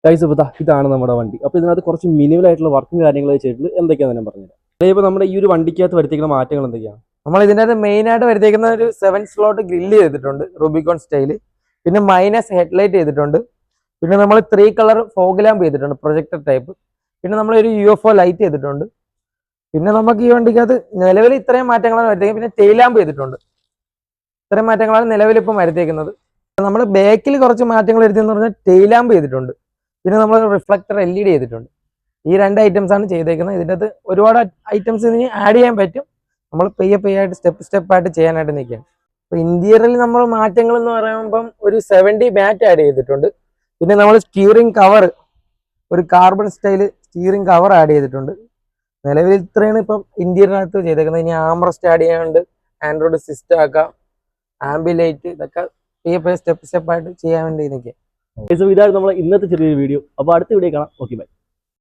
Guys അപ്പോൾ ഇതാണ് നമ്മുടെ വണ്ടി. അപ്പോൾ ഇതിനകത്ത് കുറച്ച് മിനിമൽ ആയിട്ടുള്ള വർക്കും കാര്യങ്ങളൊക്കെ ചെയ്തിട്ടുണ്ട്. എന്തൊക്കെയാണെന്ന് ഞാൻ പറഞ്ഞുതരാം. അതേപോലെ നമ്മുടെ ഈ ഒരു വണ്ടിക്കകത്ത് വരുത്തിക്കുന്ന മാറ്റങ്ങൾ എന്തൊക്കെയാണ്? നമ്മൾ ഇതിനകത്ത് മെയിൻ ആയിട്ട് വരുത്തിക്കുന്ന ഒരു 7 സ്ലോട്ട് ഗ്രില്ല് ചെയ്തിട്ടുണ്ട് റൂബിക്കോൺ സ്റ്റൈല്. പിന്നെ മൈനസ് ഹെഡ്ലൈറ്റ് ചെയ്തിട്ടുണ്ട്. പിന്നെ നമ്മൾ 3 കളർ ഫോഗ് ലാമ്പ് ചെയ്തിട്ടുണ്ട്, പ്രൊജക്ടർ ടൈപ്പ്. പിന്നെ നമ്മൾ ഒരു UFO ലൈറ്റ് ചെയ്തിട്ടുണ്ട്. പിന്നെ നമുക്ക് ഈ വണ്ടിക്കകത്ത് നിലവിൽ ഇത്രയും മാറ്റങ്ങളാണ് വരുത്തിയത്. പിന്നെ ടെയിൽ ലാമ്പ് ചെയ്തിട്ടുണ്ട്. ഇത്രയും മാറ്റങ്ങളാണ് നിലവിൽ ഇപ്പം വരുത്തിയിരിക്കുന്നത്. നമ്മൾ ബാക്കിൽ കുറച്ച് മാറ്റങ്ങൾ വരുത്തിയെന്ന് പറഞ്ഞാൽ ടെയിൽ ലാമ്പ് ചെയ്തിട്ടുണ്ട്. പിന്നെ നമ്മൾ റിഫ്ലക്ടർ LED ചെയ്തിട്ടുണ്ട്. ഈ 2 ഐറ്റംസ് ആണ് ചെയ്തേക്കുന്നത്. ഇതിൻ്റെ അകത്ത് ഒരുപാട് ഐറ്റംസ് ഇനി ആഡ് ചെയ്യാൻ പറ്റും. നമ്മൾ പെയ്യെ ആയിട്ട് സ്റ്റെപ്പ് ആയിട്ട് ചെയ്യാനായിട്ട് നിൽക്കുകയാണ്. അപ്പോൾ ഇന്റീരിയറിൽ നമ്മൾ മാറ്റങ്ങൾ എന്ന് പറയുമ്പം ഒരു 70 മാറ്റ് ആഡ് ചെയ്തിട്ടുണ്ട്. പിന്നെ നമ്മൾ സ്റ്റിയറിംഗ് കവർ, ഒരു carbon style steering cover add ചെയ്തിട്ടുണ്ട്. നിലവിൽ ഇത്രയാണ് ഇപ്പം ഇന്റീരിയറിനകത്ത് ചെയ്തേക്കുന്നത്. ഇനി ആംറസ്റ്റ് ആഡ് ചെയ്യാനുണ്ട്, ആൻഡ്രോയിഡ് സിസ്റ്റം ആക്കാം, ആംബിലൈറ്റ്, ഇതൊക്കെ സ്റ്റെപ്പ് ആയിട്ട് ചെയ്യാൻ വേണ്ടി നിൽക്കുക. ഇതാണ് നമ്മൾ ഇന്നത്തെ ചെറിയൊരു വീഡിയോ. അപ്പോൾ അടുത്ത വീഡിയോ കാണാം. Okay bye.